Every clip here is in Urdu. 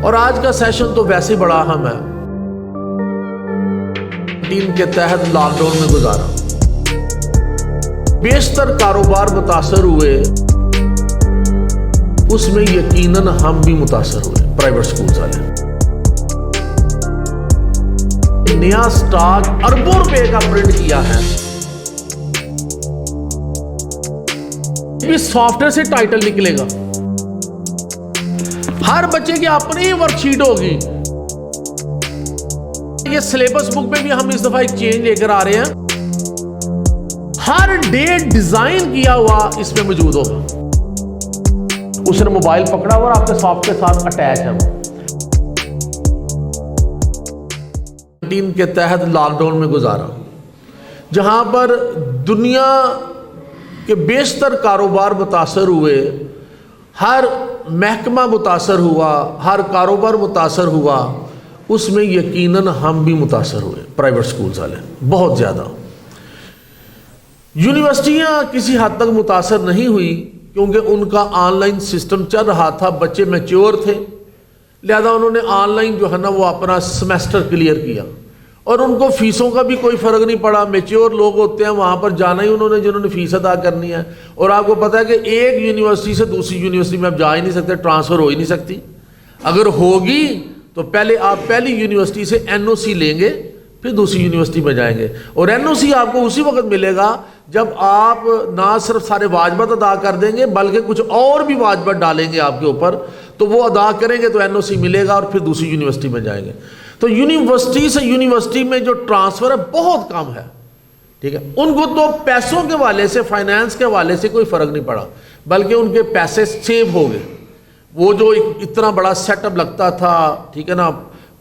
اور آج کا سیشن تو ویسے بڑا اہم ہے، ٹیم کے تحت لاک ڈاؤن میں گزارا، بیشتر کاروبار متاثر ہوئے، اس میں یقیناً ہم بھی متاثر ہوئے پرائیویٹ سکولز والے۔ نیا سٹاک اربوں روپے کا پرنٹ کیا ہے، سافٹ ویئر سے ٹائٹل نکلے گا، ہر بچے کی اپنی ورک شیٹ ہوگی۔ یہ سلیبس بک میں بھی ہم اس دفعہ ایک چینج لے کر آ رہے ہیں، ہر ڈے ڈیزائن کیا ہوا اس میں موجود ہوگا۔ اس نے موبائل پکڑا ہوا اور آپ کے سافٹ کے ساتھ اٹیچ ہے وہ۔ ٹیم کے تحت لاک ڈاؤن میں گزارا، جہاں پر دنیا کے بیشتر کاروبار متاثر ہوئے، ہر محکمہ متاثر ہوا، ہر کاروبار متاثر ہوا، اس میں یقیناً ہم بھی متاثر ہوئے پرائیویٹ سکولز والے بہت زیادہ۔ یونیورسٹیاں کسی حد تک متاثر نہیں ہوئی کیونکہ ان کا آن لائن سسٹم چل رہا تھا، بچے میچور تھے، لہذا انہوں نے آن لائن جو ہے نا وہ اپنا سمیسٹر کلیئر کیا، اور ان کو فیسوں کا بھی کوئی فرق نہیں پڑا۔ میچور لوگ ہوتے ہیں، وہاں پر جانا ہی انہوں نے جنہوں نے فیس ادا کرنی ہے، اور آپ کو پتہ ہے کہ ایک یونیورسٹی سے دوسری یونیورسٹی میں آپ جا ہی نہیں سکتے، ٹرانسفر ہو ہی نہیں سکتی۔ اگر ہوگی تو پہلے آپ پہلی یونیورسٹی سے NOC لیں گے، پھر دوسری یونیورسٹی میں جائیں گے، اور NOC آپ کو اسی وقت ملے گا جب آپ نہ صرف سارے واجبات ادا کر دیں گے بلکہ کچھ اور بھی واجبات ڈالیں گے آپ کے اوپر، تو وہ ادا کریں گے تو NOC ملے گا اور پھر دوسری یونیورسٹی میں جائیں گے۔ تو یونیورسٹی سے یونیورسٹی میں جو ٹرانسفر ہے بہت کم ہے، ٹھیک ہے۔ ان کو تو پیسوں کے حوالے سے، فائنانس کے حوالے سے کوئی فرق نہیں پڑا، بلکہ ان کے پیسے سیو ہو گئے۔ وہ جو اتنا بڑا سیٹ اپ لگتا تھا، ٹھیک ہے نا،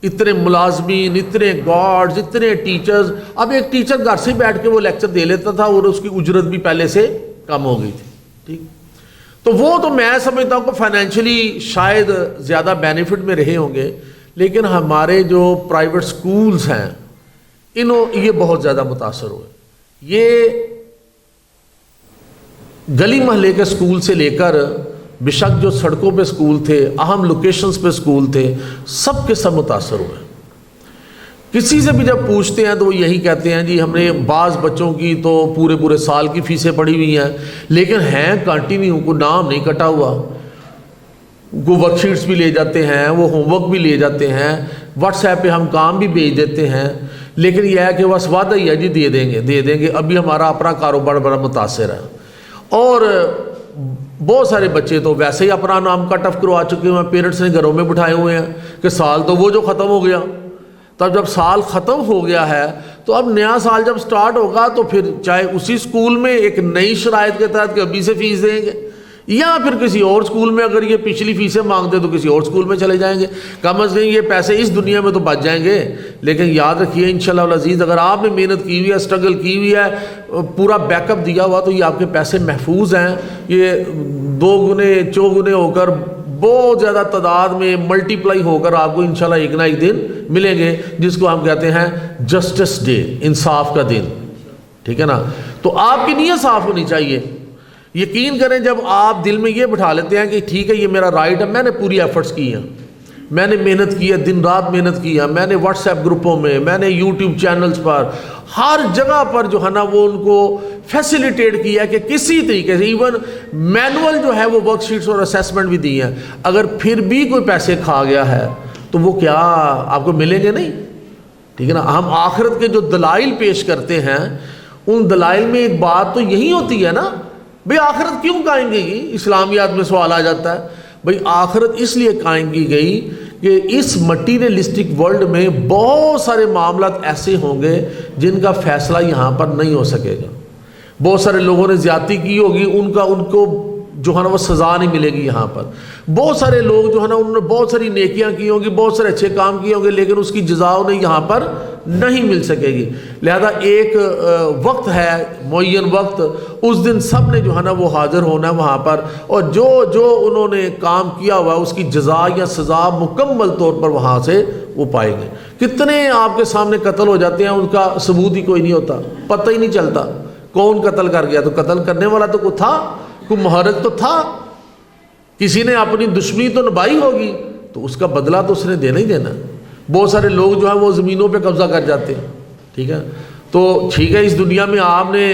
اتنے ملازمین، اتنے گارڈز، اتنے ٹیچرز، اب ایک ٹیچر گھر سے بیٹھ کے وہ لیکچر دے لیتا تھا اور اس کی اجرت بھی پہلے سے کم ہو گئی تھی، ٹھیک۔ تو وہ تو میں سمجھتا ہوں کہ فائنینشلی شاید زیادہ بینیفٹ میں رہے ہوں گے، لیکن ہمارے جو پرائیویٹ سکولز ہیں یہ بہت زیادہ متاثر ہوئے۔ یہ گلی محلے کے سکول سے لے کر بے شک جو سڑکوں پہ سکول تھے، اہم لوکیشنز پہ سکول تھے، سب کے سب متاثر ہوئے۔ کسی سے بھی جب پوچھتے ہیں تو وہ یہی کہتے ہیں جی ہم نے بعض بچوں کی تو پورے سال کی فیسیں پڑھی ہوئی ہیں، لیکن ہیں کنٹینیو، کو نام نہیں کٹا ہوا، وہ ورک شیٹس بھی لے جاتے ہیں، وہ ہوم ورک بھی لے جاتے ہیں، واٹس ایپ پہ ہم کام بھی بھیج دیتے ہیں، لیکن یہ ہے کہ بس وعدہ ہی ہے جی دے دیں گے۔ ابھی ہمارا اپنا کاروبار بڑا متاثر ہے، اور بہت سارے بچے تو ویسے ہی اپنا نام کٹ آف کروا چکے ہیں، پیرنٹس نے گھروں میں بٹھائے ہوئے ہیں کہ سال تو وہ جو ختم ہو گیا۔ تب جب سال ختم ہو گیا ہے تو اب نیا سال جب سٹارٹ ہوگا تو پھر چاہے اسی سکول میں ایک نئی شرائط کے تحت کہ ابھی سے فیس دیں گے، یا پھر کسی اور سکول میں اگر یہ پچھلی فیسیں مانگتے تو کسی اور سکول میں چلے جائیں گے۔ کم از کم یہ پیسے اس دنیا میں تو بچ جائیں گے، لیکن یاد رکھیے انشاءاللہ العزیز اگر آپ نے محنت کی ہوئی ہے، اسٹرگل کی ہوئی ہے، پورا بیک اپ دیا ہوا، تو یہ آپ کے پیسے محفوظ ہیں۔ یہ 2 گنے 4 گنے ہو کر بہت زیادہ تعداد میں ملٹی پلائی ہو کر آپ کو انشاءاللہ ایک نہ ایک دن ملیں گے، جس کو ہم کہتے ہیں جسٹس ڈے، انصاف کا دن، ٹھیک ہے نا۔ تو آپ کی نیت صاف ہونی چاہیے۔ یقین کریں جب آپ دل میں یہ بٹھا لیتے ہیں کہ ٹھیک ہے یہ میرا رائٹ ہے، میں نے پوری ایفرٹس کی ہیں، میں نے محنت کی ہے، دن رات محنت کی ہے، میں نے واٹس ایپ گروپوں میں، میں نے یوٹیوب چینلز پر، ہر جگہ پر جو ہے نا وہ ان کو فیسیلیٹیٹ کیا کہ کسی طریقے سے، ایون مینول جو ہے وہ ورک شیٹس اور اسیسمنٹ بھی دی ہیں، اگر پھر بھی کوئی پیسے کھا گیا ہے تو وہ کیا آپ کو ملیں گے نہیں، ٹھیک ہے نا۔ ہم آخرت کے جو دلائل پیش کرتے ہیں ان دلائل میں ایک بات تو یہی ہوتی ہے نا، بھئی آخرت کیوں قائم کی گئی؟ اسلامیات میں سوال آ جاتا ہے، بھئی آخرت اس لیے قائم کی گئی کہ اس مٹیریلسٹک ورلڈ میں بہت سارے معاملات ایسے ہوں گے جن کا فیصلہ یہاں پر نہیں ہو سکے گا۔ بہت سارے لوگوں نے زیادتی کی ہوگی، ان کو جو ہے نا وہ سزا نہیں ملے گی یہاں پر۔ بہت سارے لوگ جو ہے نا انہوں نے بہت ساری نیکیاں کی ہوں گی، بہت سارے اچھے کام کیے ہوں گے، لیکن اس کی جزا انہیں یہاں پر نہیں مل سکے گی۔ لہذا ایک وقت ہے، معین وقت، اس دن سب نے جو ہے نا وہ حاضر ہونا ہے وہاں پر، اور جو انہوں نے کام کیا ہوا اس کی جزا یا سزا مکمل طور پر وہاں سے وہ پائیں گے۔ کتنے آپ کے سامنے قتل ہو جاتے ہیں، ان کا ثبوت ہی کوئی نہیں ہوتا، پتہ ہی نہیں چلتا کون قتل کر گیا۔ تو قتل کرنے والا تو کوئی تھا، کوئی محرک تو تھا، کسی نے اپنی دشمنی تو نبھائی ہوگی، تو اس کا بدلہ تو اس نے دینا ہی دینا. بہت سارے لوگ جو ہیں وہ زمینوں پہ قبضہ کر جاتے ہیں, ٹھیک ہے, تو ٹھیک ہے اس دنیا میں آپ نے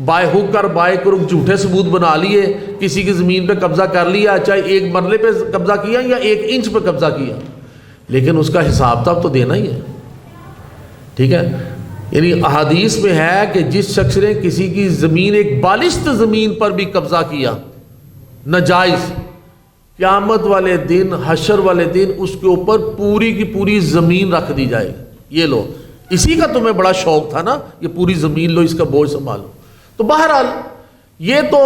بائے حق اور بائے کرک جھوٹے ثبوت بنا لیے, کسی کی زمین پہ قبضہ کر لیا, چاہے 1 مرلے پہ قبضہ کیا یا 1 انچ پہ قبضہ کیا, لیکن اس کا حساب تب تو دینا ہی ہے, ٹھیک ہے. یعنی احادیث میں ہے کہ جس شخص نے کسی کی زمین, ایک بالشت زمین پر بھی قبضہ کیا ناجائز, قیامت والے دن, حشر والے دن اس کے اوپر پوری کی پوری زمین رکھ دی جائے گی. یہ لو, اسی کا تمہیں بڑا شوق تھا نا, یہ پوری زمین لو, اس کا بوجھ سنبھالو. تو بہرحال یہ تو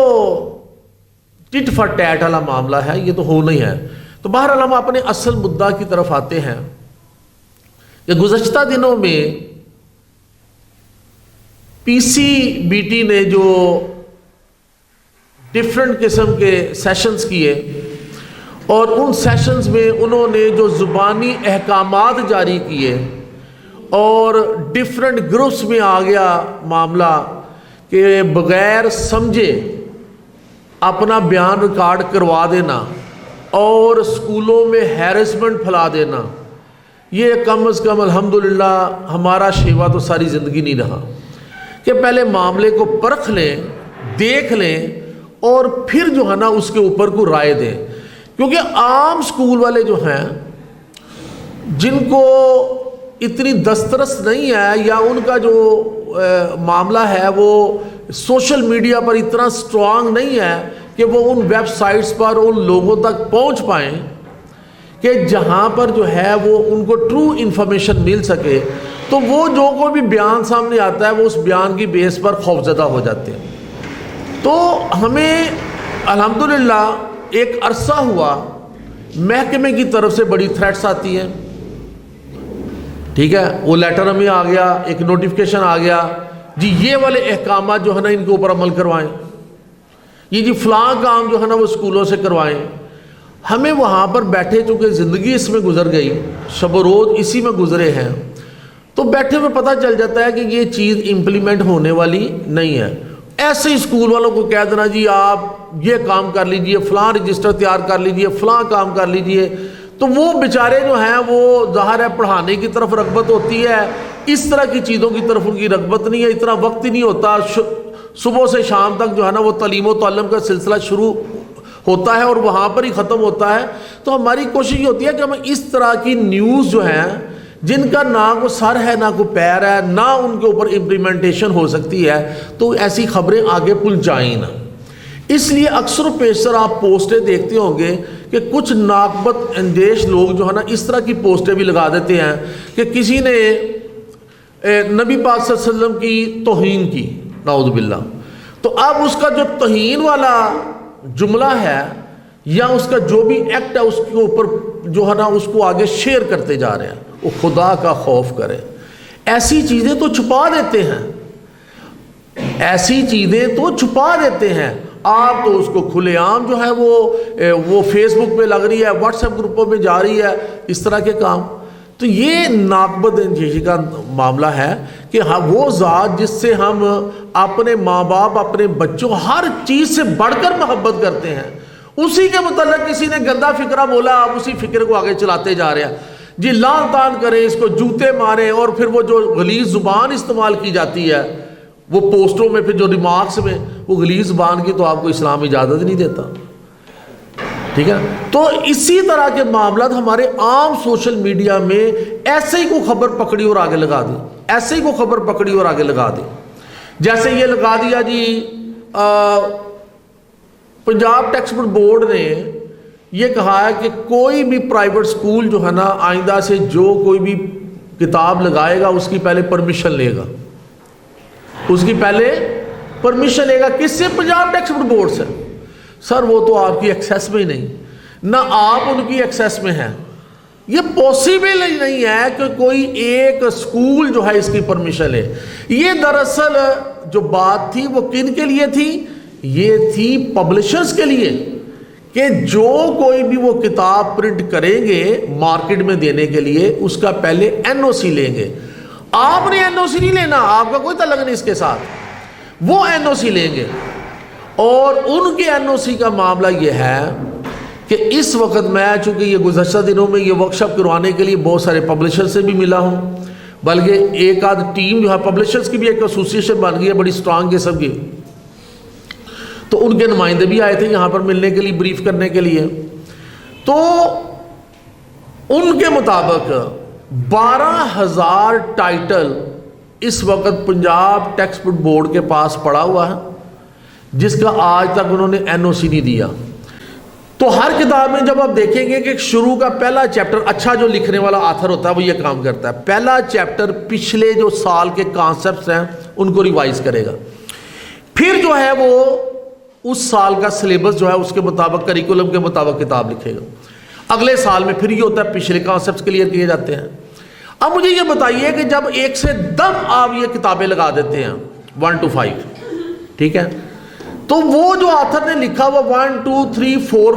ٹٹ فار ٹیٹ والا معاملہ ہے, یہ تو ہونا ہی ہے. تو بہرحال ہم اپنے اصل مدعا کی طرف آتے ہیں کہ گزشتہ دنوں میں پی سی بی ٹی نے جو ڈفرینٹ قسم کے سیشنز کیے, اور ان سیشنز میں انہوں نے جو زبانی احکامات جاری کیے, اور ڈفرینٹ گروپس میں آ گیا معاملہ کہ بغیر سمجھے اپنا بیان ریکارڈ کروا دینا اور اسکولوں میں ہیرسمنٹ پھیلا دینا, یہ کم از کم الحمدللہ ہمارا شیوا تو ساری زندگی نہیں رہا کہ پہلے معاملے کو پرکھ لیں, دیکھ لیں, اور پھر جو ہے نا اس کے اوپر کو رائے دیں. کیونکہ عام اسکول والے جو ہیں جن کو اتنی دسترس نہیں ہے, یا ان کا جو معاملہ ہے وہ سوشل میڈیا پر اتنا سٹرانگ نہیں ہے کہ وہ ان ویب سائٹس پر ان لوگوں تک پہنچ پائیں کہ جہاں پر جو ہے وہ ان کو ٹرو انفارمیشن مل سکے, تو وہ جو کوئی بھی بیان سامنے آتا ہے وہ اس بیان کی بیس پر خوفزدہ ہو جاتے ہیں. تو ہمیں الحمدللہ ایک عرصہ ہوا محکمے کی طرف سے بڑی تھریٹس آتی ہیں, ٹھیک ہے, وہ لیٹر ہمیں آ گیا, ایک نوٹیفیکیشن آ گیا, جی یہ والے احکامات جو ہے نا ان کے اوپر عمل کروائیں, یہ جی فلاں کام جو ہے نا وہ اسکولوں سے کروائیں. ہمیں وہاں پر بیٹھے, چونکہ زندگی اس میں گزر گئی, شب و روز اسی میں گزرے ہیں, تو بیٹھے ہوئے پتہ چل جاتا ہے کہ یہ چیز امپلیمنٹ ہونے والی نہیں ہے. ایسے ہی اسکول والوں کو کہہ دینا جی آپ یہ کام کر لیجئے, فلاں رجسٹر تیار کر لیجئے, فلاں کام کر لیجئے, تو وہ بیچارے جو ہیں وہ ظاہر ہے پڑھانے کی طرف رغبت ہوتی ہے, اس طرح کی چیزوں کی طرف ان کی رغبت نہیں ہے, اتنا وقت ہی نہیں ہوتا, صبح سے شام تک جو ہے نا وہ تعلیم و تعلم کا سلسلہ شروع ہوتا ہے اور وہاں پر ہی ختم ہوتا ہے. تو ہماری کوشش یہ ہوتی ہے کہ ہم اس طرح کی نیوز جو ہیں جن کا نہ کوئی سر ہے نہ کوئی پیر ہے, نہ ان کے اوپر امپلیمنٹیشن ہو سکتی ہے, تو ایسی خبریں آگے پہنچائیں نا. اس لیے اکثر و بیشتر آپ پوسٹیں دیکھتے ہوں گے کہ کچھ ناقبت اندیش لوگ جو ہے نا اس طرح کی پوسٹیں بھی لگا دیتے ہیں کہ کسی نے نبی پاک صلی اللہ علیہ وسلم کی توہین کی, نعوذ باللہ, تو اب اس کا جو توہین والا جملہ ہے یا اس کا جو بھی ایکٹ ہے اس کے اوپر جو ہے نا اس کو آگے شیئر کرتے جا رہے ہیں. وہ خدا کا خوف کرے, ایسی چیزیں تو چھپا دیتے ہیں, ایسی چیزیں تو چھپا دیتے ہیں. آپ تو اس کو کھلے عام جو ہے وہ فیس بک پہ لگ رہی ہے, واٹس ایپ گروپوں میں جا رہی ہے, اس طرح کے کام. تو یہ ناقبت اندیشی کا معاملہ ہے کہ وہ ذات جس سے ہم اپنے ماں باپ, اپنے بچوں, ہر چیز سے بڑھ کر محبت کرتے ہیں, اسی کے متعلق کسی نے گندا فکرہ بولا, آپ اسی فکر کو آگے چلاتے جا رہے ہیں. جی لان تان کریں, اس کو جوتے ماریں, اور پھر وہ جو غلیظ زبان استعمال کی جاتی ہے وہ پوسٹوں میں, پھر جو ریمارکس میں, وہ غلیظ زبان کی تو آپ کو اسلام اجازت نہیں دیتا, ٹھیک ہے. تو اسی طرح کے معاملات ہمارے عام سوشل میڈیا میں ایسے ہی کو خبر پکڑی اور آگے لگا دی, ایسے ہی کو خبر پکڑی اور آگے لگا دی. جیسے یہ لگا دیا جی پنجاب ٹیکسٹ بک بورڈ نے یہ کہا ہے کہ کوئی بھی پرائیویٹ سکول جو ہے نا آئندہ سے جو کوئی بھی کتاب لگائے گا اس کی پہلے پرمیشن لے گا, اس کی پہلے پرمیشن لے گا. کس سے؟ پنجاب ٹیکسٹ بک بورڈ سے. سر وہ تو آپ کی ایکسیس میں ہی نہیں, نہ آپ ان کی ایکسیس میں ہیں. یہ پاسبل ہی نہیں ہے کہ کوئی ایک سکول جو ہے اس کی پرمیشن لے. یہ دراصل جو بات تھی وہ کن کے لیے تھی؟ یہ تھی پبلشرز کے لیے, کہ جو کوئی بھی وہ کتاب پرنٹ کریں گے مارکیٹ میں دینے کے لیے اس کا پہلے این او سی لیں گے. آپ نے این او سی نہیں لینا, آپ کا کوئی تعلق نہیں اس کے ساتھ, وہ این او سی لیں گے. اور ان کے این او سی کا معاملہ یہ ہے کہ اس وقت میں چونکہ یہ گزشتہ دنوں میں یہ ورکشاپ کروانے کے لیے بہت سارے پبلشر سے بھی ملا ہوں، بلکہ ایک آدھ ٹیم جو ہے پبلشرز کی بھی ایک ایسوسیشن بن گئی ہے بڑی اسٹرانگ قسم کی، تو ان کے نمائندے بھی آئے تھے یہاں پر ملنے کے لیے، بریف کرنے کے لیے۔ تو ان کے مطابق 12,000 ٹائٹل اس وقت پنجاب ٹیکسٹ بک بورڈ کے پاس پڑا ہوا ہے، جس کا آج تک انہوں نے NOC نہیں دیا۔ تو ہر کتاب میں جب آپ دیکھیں گے کہ شروع کا پہلا چیپٹر، اچھا جو لکھنے والا آتھر ہوتا ہے وہ یہ کام کرتا ہے، پہلا چیپٹر پچھلے جو سال کے کانسیپٹس ہیں ان کو ریوائز کرے گا، پھر جو ہے وہ اس سال کا سلیبس جو ہے اس کے مطابق، کریکولم کے مطابق کتاب لکھے گا۔ اگلے سال میں پھر یہ ہوتا ہے پچھلے کانسیپٹس کلیئر کیے جاتے ہیں۔ اب مجھے یہ بتائیے کہ جب ایک سے دم آپ یہ کتابیں لگا دیتے ہیں 1 to 5، ٹھیک ہے، تو وہ جو آتھر نے لکھا وہ 1 2 3 4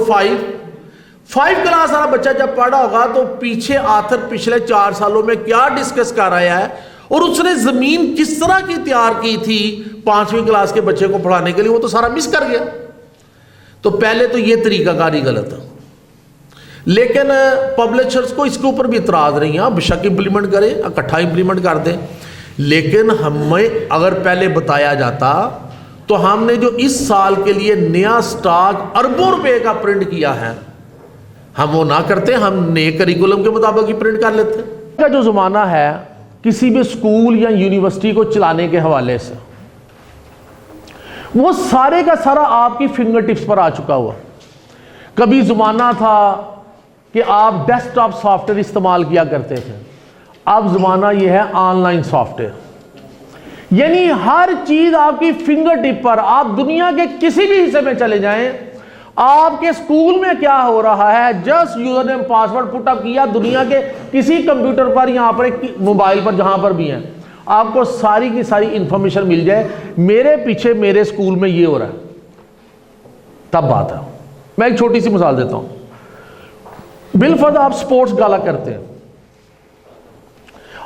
5 کلاس والا بچہ جب پڑھا ہوگا تو پیچھے آتھر پچھلے 4 سالوں میں کیا ڈسکس کر رہا ہے اور اس نے زمین کس طرح کی تیار کی تھی 5ویں کلاس کے بچے کو پڑھانے کے لیے، وہ تو سارا مس کر گیا۔ تو پہلے تو یہ طریقہ کاری غلط ہے، لیکن پبلشرز کو اس کے اوپر بھی اعتراض نہیں ہے، بشک امپلیمنٹ کریں، اکٹھا امپلیمنٹ کر دیں، لیکن ہمیں اگر پہلے بتایا جاتا تو ہم نے جو اس سال کے لیے نیا سٹاک اربوں روپے کا پرنٹ کیا ہے ہم وہ نہ کرتے، ہم نئے کریکولم کے مطابق ہی پرنٹ کر لیتے۔ کا جو زمانہ ہے کسی بھی اسکول یا یونیورسٹی کو چلانے کے حوالے سے، وہ سارے کا سارا آپ کی فنگر ٹپس پر آ چکا ہوا۔ کبھی زمانہ تھا کہ آپ ڈیسک ٹاپ سافٹ ویئر استعمال کیا کرتے تھے، اب زمانہ یہ ہے آن لائن سافٹ ویئر، یعنی ہر چیز آپ کی فنگر ٹپ پر، آپ دنیا کے کسی بھی حصے میں چلے جائیں، آپ کے اسکول میں کیا ہو رہا ہے جسٹ یوزر نیم پاسورڈ پٹ اپ کیا، دنیا کے کسی کمپیوٹر پر، یہاں پر موبائل پر، جہاں پر بھی ہیں، آپ کو ساری کی ساری انفارمیشن مل جائے، میرے پیچھے میرے اسکول میں یہ ہو رہا ہے، تب بات ہے۔ میں ایک چھوٹی سی مثال دیتا ہوں، بالفرض آپ سپورٹس گالا کرتے ہیں،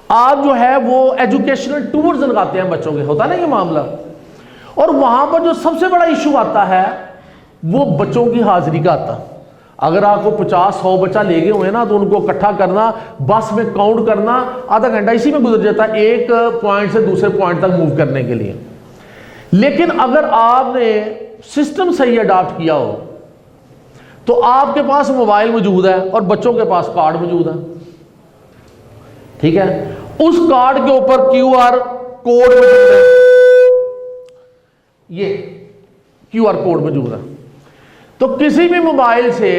آپ جو ہے وہ ایجوکیشنل ٹورز لگاتے ہیں بچوں کے، ہوتا ہے نا یہ معاملہ، اور وہاں پر جو سب سے بڑا ایشو آتا ہے وہ بچوں کی حاضری کا آتا۔ اگر آپ کو 50-100 بچہ لے گئے ہوئے نا تو ان کو اکٹھا کرنا، بس میں کاؤنٹ کرنا، آدھا گھنٹہ اسی میں گزر جاتا ہے ایک پوائنٹ سے دوسرے پوائنٹ تک موو کرنے کے لیے۔ لیکن اگر آپ نے سسٹم صحیح اڈاپٹ کیا ہو تو آپ کے پاس موبائل موجود ہے اور بچوں کے پاس کارڈ موجود ہے، ٹھیک ہے، اس کارڈ کے اوپر QR کوڈ موجود ہے، یہ QR کوڈ موجود ہے، تو کسی بھی موبائل سے،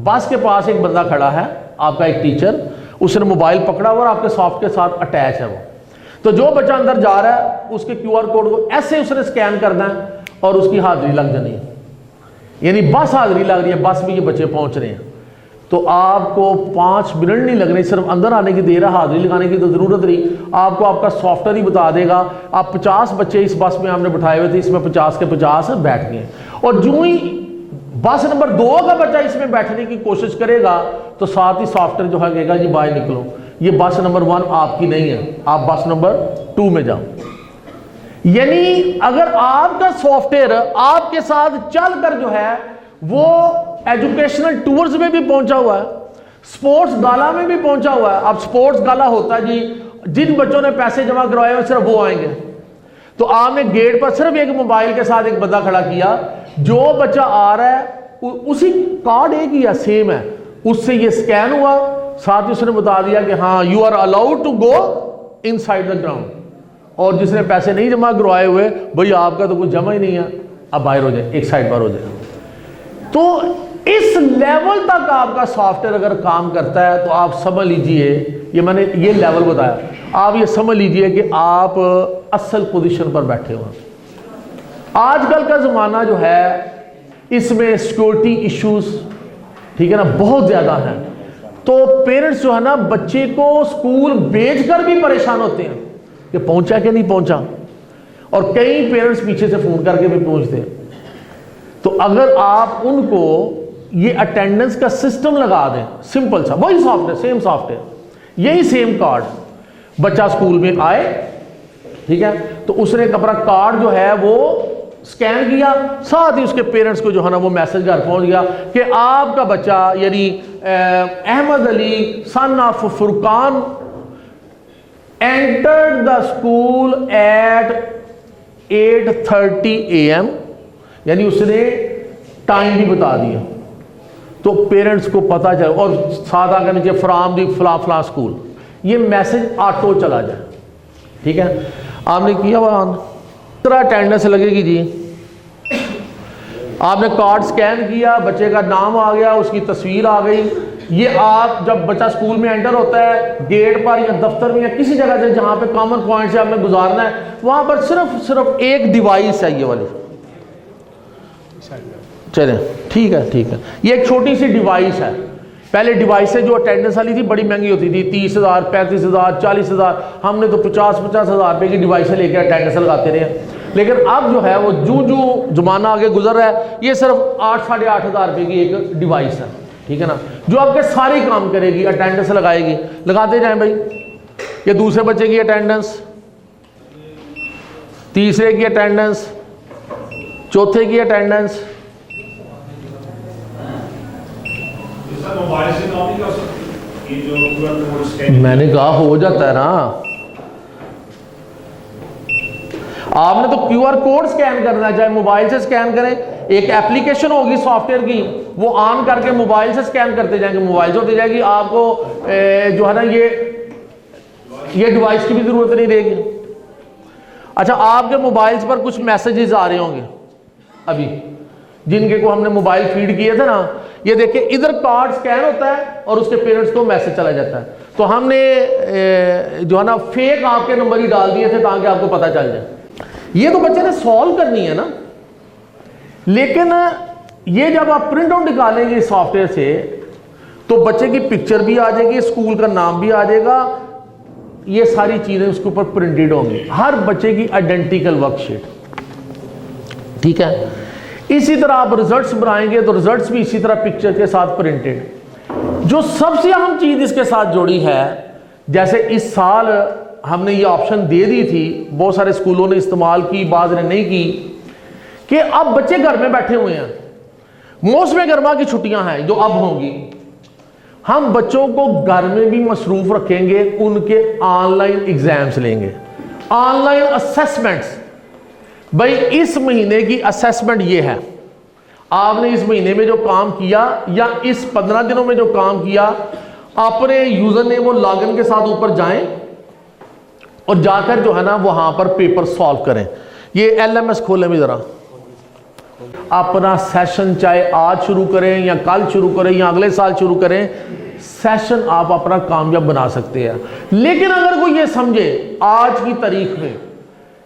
بس کے پاس ایک بندہ کھڑا ہے، آپ کا ایک ٹیچر، اس نے موبائل پکڑا ہوا اور آپ کے سافٹ کے ساتھ اٹیچ ہے وہ، تو جو بچہ اندر جا رہا ہے اس کے QR کوڈ کو ایسے اس نے سکین کرنا ہے اور اس کی حاضری لگ جانی ہے، یعنی بس حاضری لگ رہی ہے، بس میں یہ بچے پہنچ رہے ہیں، تو آپ کو 5 منٹ نہیں لگ رہے، صرف اندر آنے کی دیر ہے، حاضری لگانے کی تو ضرورت نہیں، آپ کو آپ کا سافٹ ویئر ہی بتا دے گا، آپ 50 بچے اس بس میں ہم نے بٹھائے ہوئے تھے، اس میں 50 کے 50 بیٹھ گئے، اور جو ہی بس نمبر 2 کا بچہ اس میں بیٹھنے کی کوشش کرے گا تو ساتھ ہی سافٹ ویئر جو ہے کہے گا جی باہر نکلو، یہ بس نمبر 1 آپ کی نہیں ہے، آپ بس نمبر 2 میں جاؤ۔ یعنی اگر آپ کا سافٹ ویئر آپ کے ساتھ چل کر جو ہے وہ ایجوکیشنل ٹورز میں بھی پہنچا ہوا ہے، سپورٹس گالا میں بھی پہنچا ہوا ہے، اب سپورٹس گالا ہوتا ہے جی جن بچوں نے پیسے جمع کروائے ہیں صرف وہ آئیں گے، تو آپ نے گیٹ پر صرف ایک موبائل کے ساتھ ایک بندہ کھڑا کیا، جو بچہ آ رہا ہے اسی کارڈ ایک ہی ہے، سیم ہے، اس سے یہ سکین ہوا، ساتھ ہی اس نے بتا دیا کہ ہاں you are allowed to go inside the ground, اور جس نے پیسے نہیں جمع کروائے ہوئے بھئی آپ کا تو کچھ جمع ہی نہیں ہے، اب باہر ہو جائے، ایک سائڈ پر ہو جائے۔ تو اس لیول تک آپ کا سافٹ ویئر اگر کام کرتا ہے تو آپ سمجھ لیجئے، یہ میں نے یہ لیول بتایا، آپ یہ سمجھ لیجئے کہ آپ اصل پوزیشن پر بیٹھے ہوئے۔ آج کل کا زمانہ جو ہے اس میں سیکورٹی ایشوز، ٹھیک ہے نا، بہت زیادہ ہیں، تو پیرنٹس جو ہے نا بچے کو اسکول بھیج کر بھی پریشان ہوتے ہیں کہ پہنچا کہ نہیں پہنچا، اور کئی پیرنٹس پیچھے سے فون کر کے بھی پہنچتے ہیں۔ تو اگر آپ ان کو یہ اٹینڈنس کا سسٹم لگا دیں، سمپل سا، وہی soft where, same soft where, یہی سیم کارڈ، بچہ اسکول میں آئے، ٹھیک ہے، تو اس نے اپنا کارڈ جو ہے وہ سکین کیا، ساتھ ہی اس کے پیرنٹس کو جو ہے نا وہ میسج گھر پہنچ گیا کہ آپ کا بچہ یعنی Ahmed Ali son of Furqan entered the school at 8:30 AM، یعنی اس نے ٹائم بھی بتا دیا تو پیرنٹس کو پتا چلا، اور ساتھ آ کے نیچے فرام دی فلاں فلاں اسکول، یہ میسج آٹو چلا جائے. ٹھیک ہے، آپ نے کیا وہ طرح اٹینڈنس لگے گی جی، آپ نے کارڈ سکین کیا، بچے کا نام آ گیا، اس کی تصویر آ گئی. یہ آپ جب بچہ اسکول میں انٹر ہوتا ہے گیٹ پر یا دفتر میں یا کسی جگہ سے جہاں پہ کامن پوائنٹ سے آپ نے گزارنا ہے، وہاں پر صرف ایک ڈیوائس ہے، یہ والی. چلیں ٹھیک ہے ٹھیک ہے، یہ ایک چھوٹی سی ڈیوائس ہے. پہلے ڈیوائسیں جو اٹینڈنس والی تھی بڑی مہنگی ہوتی تھی، 30,000 35,000 40,000، ہم نے تو 50,000 روپے کی ڈیوائسیں لے کے اٹینڈنس لگاتے رہے. لیکن اب جو ہے وہ جو زمانہ آگے گزر رہا ہے، یہ صرف 8,500 روپے کی ایک ڈیوائس ہے. ٹھیک ہے نا، جو آپ کے سارے کام کرے گی، اٹینڈنس لگائے گی. لگاتے جائیں بھائی. یہ دوسرے بچے کی اٹینڈنس، تیسرے کی اٹینڈنس، چوتھے کی اٹینڈنس. میں نے کہا ہو جاتا ہے نا، آپ نے تو کیو آر کوڈ سکین کرنا ہے، چاہے موبائل سے سکین کریں. ایک اپلیکیشن ہوگی سافٹ ویئر کی، وہ آن کر کے موبائل سے سکین کرتے جائیں گے، موبائل سے ہوتی جائے گی. آپ کو جو ہے نا یہ ڈیوائس کی بھی ضرورت نہیں رہے گی. اچھا، آپ کے موبائلز پر کچھ میسیجز آ رہے ہوں گے ابھی، جن کے کو ہم نے موبائل فیڈ کیے تھے نا، یہ دیکھیں ادھر کارڈ سکین ہوتا ہے اور اس کے پیرنٹس کو میسج چلا جاتا ہے. تو ہم نے جو ہے نا فیک آپ کے نمبر ہی ڈال دیے تھے تاکہ آپ کو پتہ چل جائے. یہ تو بچے نے سالو کرنی ہے نا، لیکن یہ جب آپ پرنٹ آؤٹ نکالیں گے سافٹ ویئر سے تو بچے کی پکچر بھی آ جائے گی، اسکول کا نام بھی آ جائے گا، یہ ساری چیزیں اس کے اوپر پرنٹڈ ہوں گی، ہر بچے کی آئیڈینٹیکل ورک شیٹ. ٹھیک ہے، اسی طرح آپ ریزلٹس بنائیں گے تو ریزلٹس بھی اسی طرح پکچر کے ساتھ پرنٹڈ. جو سب سے اہم چیز اس کے ساتھ جوڑی ہے، جیسے اس سال ہم نے یہ آپشن دے دی تھی، بہت سارے اسکولوں نے استعمال کی، بعض نے نہیں کی، کہ اب بچے گھر میں بیٹھے ہوئے ہیں، موسم گرما کی چھٹیاں ہیں جو اب ہوں گی، ہم بچوں کو گھر میں بھی مصروف رکھیں گے، ان کے آن لائن ایگزامز لیں گے، آن لائن اسیسمنٹس. بھائی اس مہینے کی اسیسمنٹ یہ ہے، آپ نے اس مہینے میں جو کام کیا یا اس 15 دنوں میں جو کام کیا، اپنے یوزر نیم اور لاگ ان کے ساتھ اوپر جائیں اور جا کر جو ہے نا وہاں پر پیپر سالو کریں. یہ ایل ایم ایس کھولیں بھی ذرا، اپنا سیشن چاہے آج شروع کریں یا کل شروع کریں یا اگلے سال شروع کریں، سیشن آپ اپنا کامیاب بنا سکتے ہیں. لیکن اگر کوئی یہ سمجھے آج کی تاریخ میں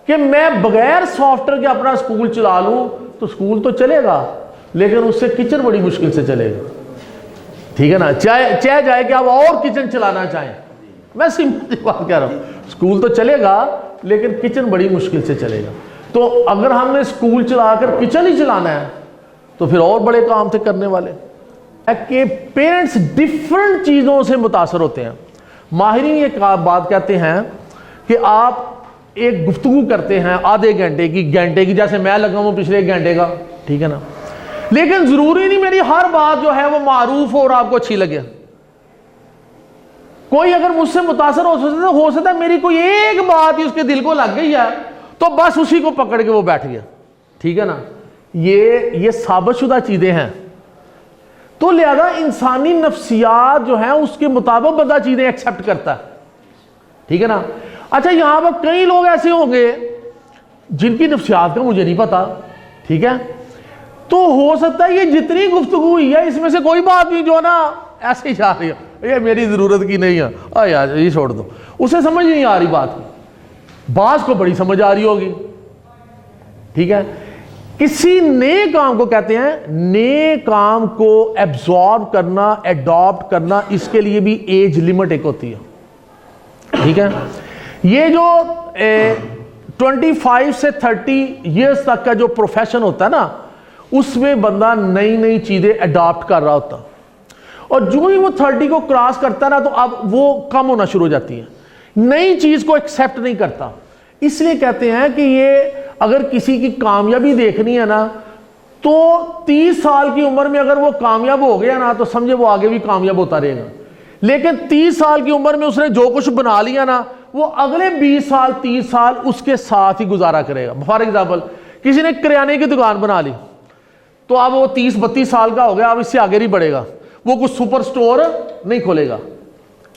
کہ میں بغیر سافٹ ویئر کے اپنا سکول چلا لوں، تو سکول تو چلے گا لیکن اس سے کچن بڑی مشکل سے چلے گا. ٹھیک ہے نا، چاہے جائے کہ آپ اور کچن چلانا چاہیں، میں سمپل بات کہہ رہا ہوں، سکول تو چلے گا لیکن کچن بڑی مشکل سے چلے گا. تو اگر ہم نے سکول چلا کر کچن ہی چلانا ہے تو پھر اور بڑے کام تھے کرنے والے. کہ پیرنٹس ڈیفرنٹ چیزوں سے متاثر ہوتے ہیں. ماہرین یہ بات کہتے ہیں کہ آپ ایک گفتگو کرتے ہیں آدھے گھنٹے کی، جیسے میں لگا ہوں پچھلے 1 گھنٹے کا، ٹھیک ہے نا، لیکن ضروری نہیں میری ہر بات جو ہے وہ معروف ہو اور آپ کو اچھی لگے. کوئی اگر مجھ سے متاثر ہو سکتا ہے میری کوئی ایک بات ہی اس کے دل کو لگ گئی ہے تو بس اسی کو پکڑ کے وہ بیٹھ گیا. ٹھیک ہے نا، یہ ثابت شدہ چیزیں ہیں. تو لہذا انسانی نفسیات جو ہیں اس کے مطابق بندہ چیزیں ایکسپٹ کرتا ہے. ٹھیک ہے نا. اچھا، یہاں پر کئی لوگ ایسے ہوں گے جن کی نفسیات کا مجھے نہیں پتا. ٹھیک ہے، تو ہو سکتا ہے یہ جتنی گفتگو ہوئی ہے اس میں سے کوئی بات نہیں جو نا ایسے ہی جا رہی ہے، یہ میری ضرورت کی نہیں ہے، یار یہ چھوڑ دو، اسے سمجھ نہیں آ رہی بات کی، بعض کو بڑی سمجھ آ رہی ہوگی. ٹھیک ہے، کسی نئے کام کو کہتے ہیں، نئے کام کو ایبزارب کرنا، ایڈاپٹ کرنا، اس کے لیے بھی ایج لمٹ ایک ہوتی ہے. ٹھیک ہے، یہ جو 25 سے 30 ایئرس تک کا جو پروفیشن ہوتا ہے نا، اس میں بندہ نئی چیزیں اڈاپٹ کر رہا ہوتا، اور جو ہی وہ 30 کو کراس کرتا ہے نا تو اب وہ کم ہونا شروع ہو جاتی ہے، نئی چیز کو ایکسیپٹ نہیں کرتا. اس لیے کہتے ہیں کہ یہ اگر کسی کی کامیابی دیکھنی ہے نا تو 30 سال کی عمر میں اگر وہ کامیاب ہو گیا نا تو سمجھے وہ آگے بھی کامیاب ہوتا رہے گا. لیکن 30 سال کی عمر میں اس نے جو کچھ بنا لیا نا وہ اگلے 20 سال 30 سال اس کے ساتھ ہی گزارا کرے گا. فار ایگزامپل کسی نے کریانے کی دکان بنا لی تو اب وہ 30-32 سال کا ہو گیا, اب اس سے آگے نہیں بڑھے گا, وہ کچھ سپر سٹور نہیں کھولے گا.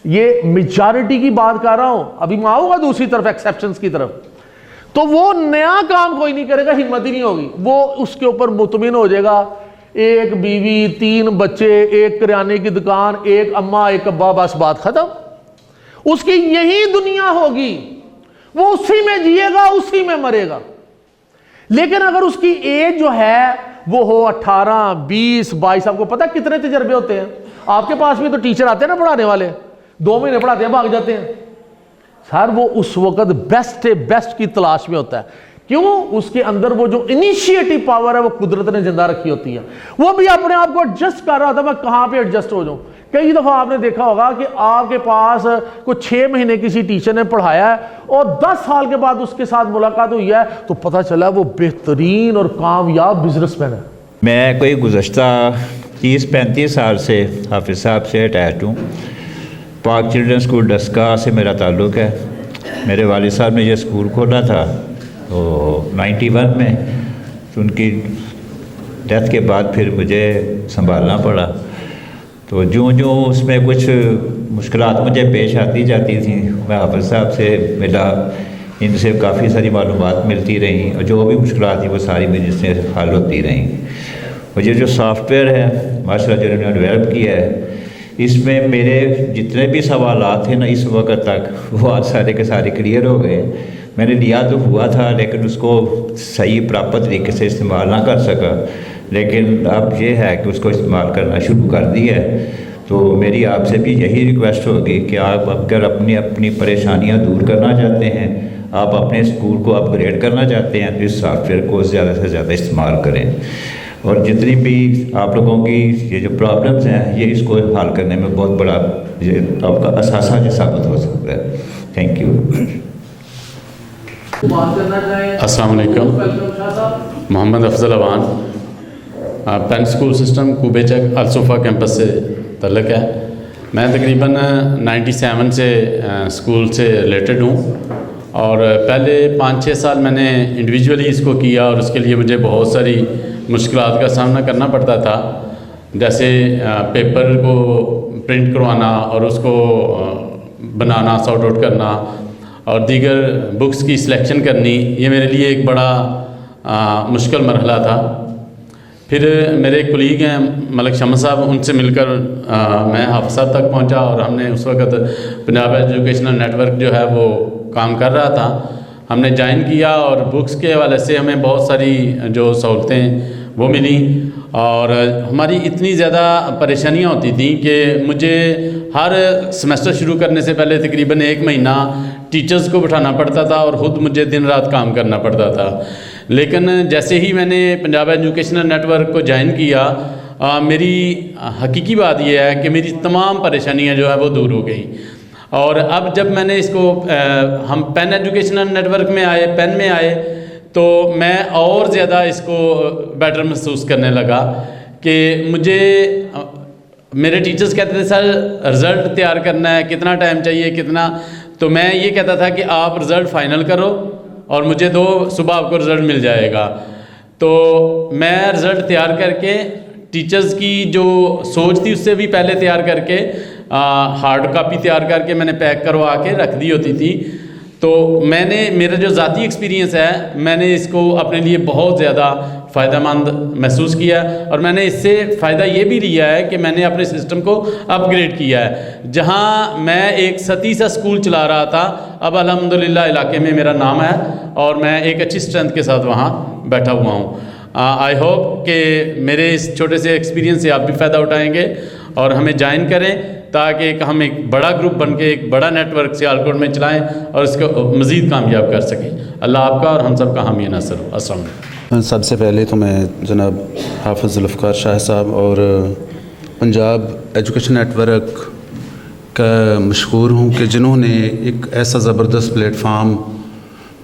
یہ میجارٹی کی بات کر رہا ہوں, ابھی میں آؤں گا دوسری طرف ایکسیپشنز کی طرف. تو وہ نیا کام کوئی نہیں کرے گا, ہمت ہی نہیں ہوگی, وہ اس کے اوپر مطمئن ہو جائے گا. ایک بیوی 3 بچے, ایک کریانے کی دکان, ایک اماں ایک ابا, بس بات ختم. اس کی یہی دنیا ہوگی, وہ اسی میں جیے گا اسی میں مرے گا. لیکن اگر اس کی ایج جو ہے وہ ہو 18 20 22, آپ کو پتہ کتنے تجربے ہوتے ہیں. آپ کے پاس بھی تو ٹیچر آتے ہیں نا پڑھانے والے, 2 مہینے پڑھاتے ہیں بھاگ جاتے ہیں. سر وہ اس وقت بیسٹ کی تلاش میں ہوتا ہے. کیوں؟ اس کے اندر وہ جو انیشیٹو پاور ہے وہ قدرت نے زندہ رکھی ہوتی ہے. وہ بھی اپنے آپ کو ایڈجسٹ کر رہا تھا, میں کہاں پہ ایڈجسٹ ہو جاؤں. کئی دفعہ آپ نے دیکھا ہوگا کہ آپ کے پاس کوئی 6 مہینے کسی ٹیچر نے پڑھایا ہے اور 10 سال کے بعد اس کے ساتھ ملاقات ہوئی ہے تو پتہ چلا وہ بہترین اور کامیاب بزنس مین ہے. میں کوئی گزشتہ 30-35 سال سے حافظ صاحب سے اٹیچڈ ہوں. پاک چلڈرن اسکول ڈسکا سے میرا تعلق ہے. میرے والد صاحب نے یہ اسکول کھولا تھا تو 91 میں, تو ان کی ڈیتھ کے بعد پھر مجھے سنبھالنا پڑا. تو جو اس میں کچھ مشکلات مجھے پیش آتی جاتی تھیں, میں حافظ صاحب سے ملا, ان سے کافی ساری معلومات ملتی رہیں اور جو بھی مشکلات تھیں وہ ساری میری سے حل ہوتی رہیں. اور یہ جو سافٹ ویئر ہے ماشاء اللہ جو انہوں نے ڈیولپ کیا ہے, اس میں میرے جتنے بھی سوالات تھے نا اس وقت تک وہ آج سارے کے سارے کلیئر ہو گئے. میں نے لیا تو ہوا تھا لیکن اس کو صحیح پراپر طریقے سے استعمال نہ کر سکا, لیکن اب یہ ہے کہ اس کو استعمال کرنا شروع کر دیا ہے. تو میری آپ سے بھی یہی ریکویسٹ ہوگی کہ آپ اگر اپنی پریشانیاں دور کرنا چاہتے ہیں, آپ اپنے اسکول کو اپ گریڈ کرنا چاہتے ہیں تو اس سافٹ ویئر کو زیادہ سے زیادہ استعمال کریں. اور جتنی بھی آپ لوگوں کی یہ جو پرابلمس ہیں یہ اس کو حل کرنے میں بہت بڑا یہ آپ کا اثاثہ جو ثابت ہو سکتا ہے. Thank you. السلام علیکم. محمد افضل اوان, پین اسکول سسٹم کوبے چک الصفا کیمپس سے تعلق ہے. میں تقریباً 97 سے اسکول سے ریلیٹڈ ہوں اور پہلے 5-6 سال میں نے انڈیویجولی اس کو کیا اور اس کے لیے مجھے بہت ساری مشکلات کا سامنا کرنا پڑتا تھا, جیسے پیپر کو پرنٹ کروانا اور اس کو بنانا, سارٹ آؤٹ کرنا اور دیگر بکس کی سلیکشن کرنی. یہ میرے لیے ایک بڑا مشکل مرحلہ تھا. پھر میرے کولیگ ہیں ملک شمس صاحب, ان سے مل کر میں حافظ صاحب تک پہنچا اور ہم نے اس وقت پنجاب ایجوکیشنل نیٹ ورک جو ہے وہ کام کر رہا تھا, ہم نے جوائن کیا اور بکس کے حوالے سے ہمیں بہت ساری جو سہولتیں وہ ملیں. اور ہماری اتنی زیادہ پریشانیاں ہوتی تھیں کہ مجھے ہر سمیسٹر شروع کرنے سے پہلے تقریباً 1 مہینہ ٹیچرز کو بٹھانا پڑتا تھا اور خود مجھے دن رات کام کرنا پڑتا تھا. لیکن جیسے ہی میں نے پنجاب ایجوکیشنل نیٹ ورک کو جوائن کیا, میری حقیقی بات یہ ہے کہ میری تمام پریشانیاں جو ہے وہ دور ہو گئیں. اور اب جب میں نے اس کو ہم پین ایجوکیشنل نیٹ ورک میں آئے, پین میں آئے, تو میں اور زیادہ اس کو بیٹر محسوس کرنے لگا کہ مجھے میرے ٹیچرز کہتے تھے سر رزلٹ تیار کرنا ہے, کتنا ٹائم چاہیے کتنا, تو میں یہ کہتا تھا کہ آپ رزلٹ فائنل کرو اور مجھے دو, صبح آپ کو رزلٹ مل جائے گا. تو میں رزلٹ تیار کر کے ٹیچرز کی جو سوچ تھی اس سے بھی پہلے تیار کر کے ہارڈ کاپی تیار کر کے میں نے پیک کروا کے رکھ دی ہوتی تھی. تو میں نے میرا جو ذاتی ایکسپیرینس ہے میں نے اس کو اپنے لیے بہت زیادہ فائدہ مند محسوس کیا اور میں نے اس سے فائدہ یہ بھی لیا ہے کہ میں نے اپنے سسٹم کو اپ گریڈ کیا ہے. جہاں میں ایک ستی سا اسکول چلا رہا تھا, اب الحمدللہ علاقے میں میرا نام ہے اور میں ایک اچھی اسٹرینتھ کے ساتھ وہاں بیٹھا ہوا ہوں. آئی ہوپ کہ میرے اس چھوٹے سے ایکسپیرینس سے آپ بھی فائدہ اٹھائیں گے اور ہمیں جوائن کریں تاکہ ہم ایک بڑا گروپ بن کے ایک بڑا نیٹ ورک سیالکوٹ میں چلائیں اور اس کو مزید کامیاب کر سکیں. اللہ آپ کا اور ہم سب کا حامی ناصر ہو. السلام علیکم. سب سے پہلے تو میں جناب حافظ ذوالفقار شاہ صاحب اور پنجاب ایجوکیشن نیٹ ورک کا مشکور ہوں کہ جنہوں نے ایک ایسا زبردست پلیٹ فارم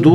2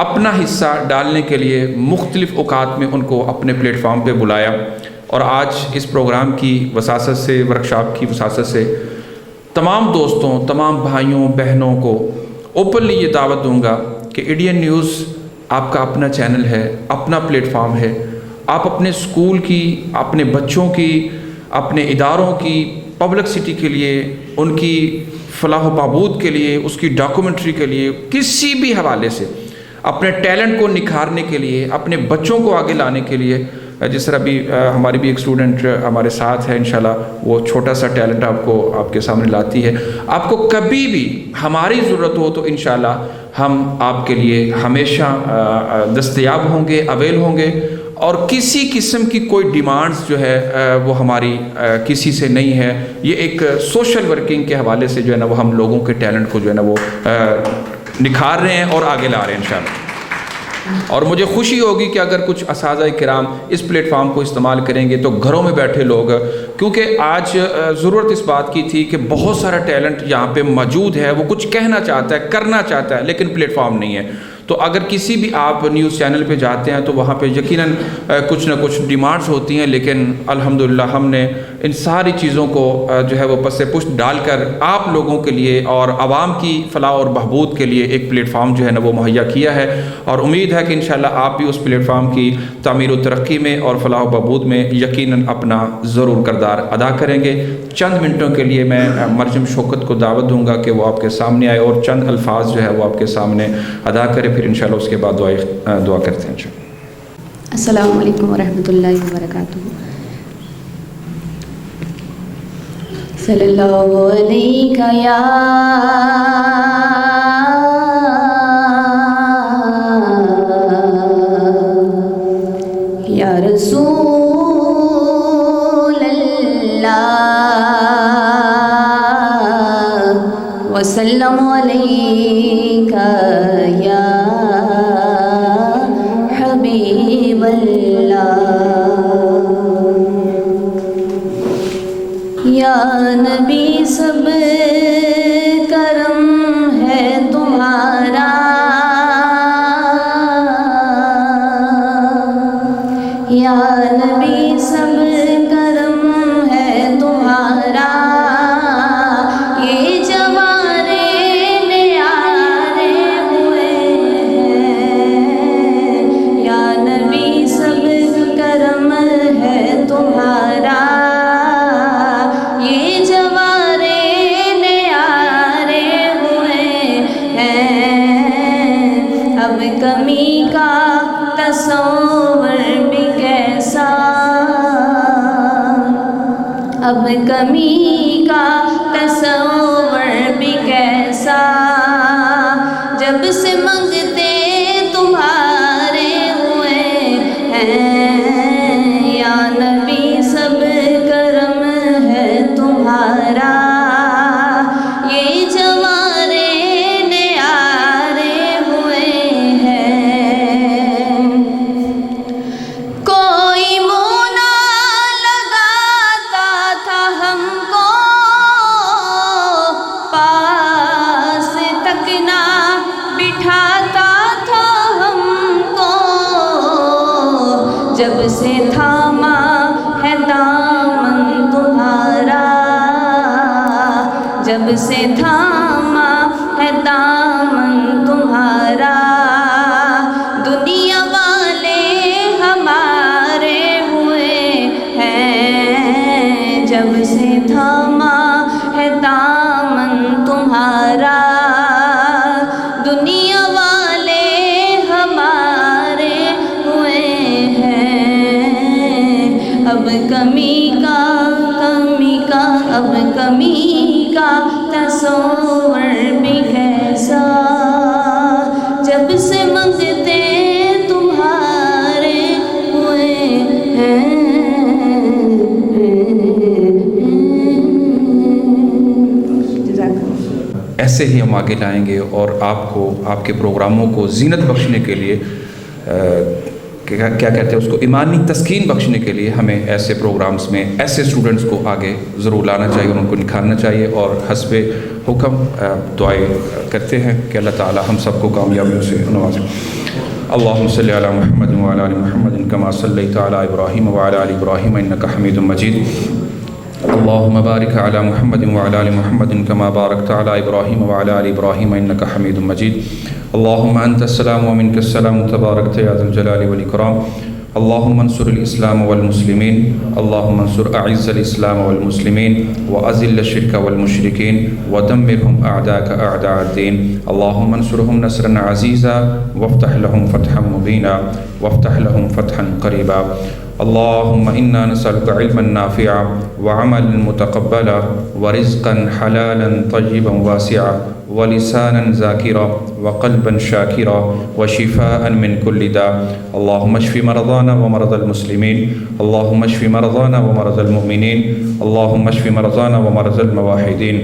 اپنا حصہ ڈالنے کے لیے مختلف اوقات میں ان کو اپنے پلیٹ فارم پہ بلایا، اور آج اس پروگرام کی وساست سے، ورکشاپ کی وساست سے تمام دوستوں، تمام بھائیوں بہنوں کو اوپنلی یہ دعوت دوں گا کہ ADN نیوز آپ کا اپنا چینل ہے، اپنا پلیٹ فارم ہے. آپ اپنے اسکول کی، اپنے بچوں کی، اپنے اداروں کی پبلکسٹی کے لیے، ان کی فلاح و بہبود کے لیے، اس کی ڈاکومنٹری کے لیے، کسی بھی حوالے سے اپنے ٹیلنٹ کو نکھارنے کے لیے، اپنے بچوں کو آگے لانے کے لیے، جس طرح بھی ہماری بھی ایک اسٹوڈنٹ ہمارے ساتھ ہے، انشاءاللہ وہ چھوٹا سا ٹیلنٹ آپ کے سامنے لاتی ہے. آپ کو کبھی بھی ہماری ضرورت ہو تو انشاءاللہ ہم آپ کے لیے ہمیشہ دستیاب ہوں گے، اویل ہوں گے، اور کسی قسم کی کوئی ڈیمانڈز جو ہے وہ ہماری کسی سے نہیں ہے. یہ ایک سوشل ورکنگ کے حوالے سے جو ہے نا وہ ہم لوگوں کے ٹیلنٹ کو جو ہے نا وہ نکھار رہے ہیں اور آگے لا رہے ہیں انشاءاللہ. اور مجھے خوشی ہوگی کہ اگر کچھ اساتذہ کرام اس پلیٹ فارم کو استعمال کریں گے تو گھروں میں بیٹھے لوگ، کیونکہ آج ضرورت اس بات کی تھی کہ بہت سارا ٹیلنٹ یہاں پہ موجود ہے، وہ کچھ کہنا چاہتا ہے، کرنا چاہتا ہے، لیکن پلیٹ فارم نہیں ہے. تو اگر کسی بھی آپ نیوز چینل پہ جاتے ہیں تو وہاں پہ یقیناً کچھ نہ کچھ ڈیمانڈز ہوتی ہیں، لیکن الحمدللہ ہم نے ان ساری چیزوں کو جو ہے وہ پس پشت ڈال کر آپ لوگوں کے لیے اور عوام کی فلاح اور بہبود کے لیے ایک پلیٹ فارم جو ہے نا وہ مہیا کیا ہے. اور امید ہے کہ انشاءاللہ آپ بھی اس پلیٹ فارم کی تعمیر و ترقی میں اور فلاح و بہبود میں یقیناً اپنا ضرور کردار ادا کریں گے. چند منٹوں کے لیے میں مرجم شوکت کو دعوت دوں گا کہ وہ آپ کے سامنے آئے اور چند الفاظ جو ہے وہ آپ کے سامنے ادا کرے، پھر انشاءاللہ اس کے بعد دعا کرتے ہیں انشاءاللہ. السلام علیکم ورحمۃ اللہ وبرکاتہ. صلی اللہ علیہ یا رسول اللہ وسلم علیکہ یا حبیب اللہ. یا نبی سب کرم ہے تمہارا، یا نبی سب کرم ہے تمہارا. یہ جوارے نیارے ہوئے ہیں، یا نبی سب کرم ہے تمہارا. یہ جوارے نیارے ہوئے ہیں، اب کمی کا تصور بھی کیسا، اب کمی کا تصور بھی کیسا. جب سے منگتے تمہارے ہوئے ہیں، یا نبی سب کرم ہے تمہارا. یہ جوارے نیارے ہوئے ہیں، کوئی منہ نہ لگاتا تھا ہم کو، پاس تک نہ بٹھاتا تھا ہم کو. جب سے تھاما ہے دامن تمہارا، جب سے تھاما ہے دامن تمہارا. دنیا والے ہمارے ہوئے ہیں، جب سے تھاما ہے دامن تمہارا. دنیا والے ہمارے ہوئے ہیں، اب کمی کا اب کمی کا تصور بھی کیسا. جب سے منگتے تمہارے ہوئے ہیں. ایسے ہی ہم آگے لائیں گے اور آپ کو، آپ کے پروگراموں کو زینت بخشنے کے لیے، کیا کہتے ہیں اس کو، ایمانی تسکین بخشنے کے لیے ہمیں ایسے پروگرامز میں ایسے اسٹوڈنٹس کو آگے ضرور لانا چاہیے، ان کو نکھارنا چاہیے. اور حسب حکم دعائیں کرتے ہیں کہ اللہ تعالی ہم سب کو کامیابیوں سے نوازے. اللهم صل على محمد وعلى آل محمد كما صليت على إبراهيم وعلى آل إبراهيم إنك حميد مجيد. اللهم بارك على محمد وعلى آل محمد كما باركت على إبراهيم وعلى آل إبراهيم إنك حميد مجيد. اللهم أنت السلام ومنك السلام تباركت يا ذا الجلال والإكرام. اللهم انصر الإسلام والمسلمين. اللهم انصر أعز الإسلام والمسلمين وأذل الشرك والمشركين ودمرهم أعداءك أعداء الدين. اللهم انصرهم نصرا عزيزا وافتح لهم فتحا مبينا وافتح لهم فتحا قريبا. اللهم إنا نسألك علما نافعا وعملا متقبلا ورزقا حلالا طيبا واسعا ولسانا ذاكرا وقلبا شاكرا وشفاء من كل داء. اللهم اشف مرضانا ومرضى المسلمين. اللهم اشف مرضانا ومرضى المؤمنين. اللهم اشف مرضانا ومرضى الموحدين.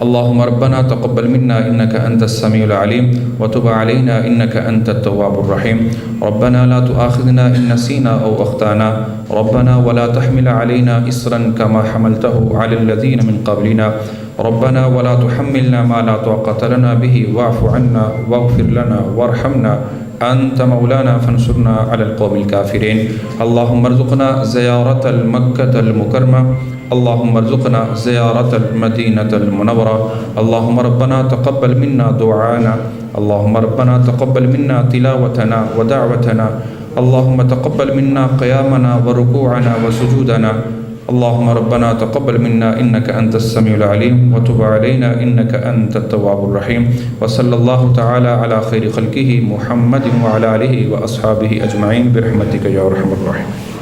اللهم ربنا تقبل منا إنك أنت السميع العليم وتب علينا إنك أنت التواب الرحيم. ربنا لا تؤاخذنا إن نسينا أو أخطأنا. ربنا ولا تحمل علينا إصرا كما حملته على الذين من قبلنا. ربنا ولا تحملنا ما لا طاقة لنا به واعف عنا واغفر لنا وارحمنا أنت مولانا فانصرنا على القوم الكافرين. اللهم ارزقنا زيارة المكة المكرمة. اللهم ارزقنا زيارة المدينة المنورة. اللهم ربنا تقبل منا دعانا. اللهم ربنا تقبل منا تلاوتنا ودعوتنا. اللهم تقبل منا قيامنا وركوعنا وسجودنا. اللهم ربنا تقبل منا إنك أنت السميع العليم وتب علينا إنك أنت التواب الرحيم. وصلى الله تعالى على خير خلقه محمد وعلى آله وأصحابه أجمعين برحمتك يا أرحم الراحمين.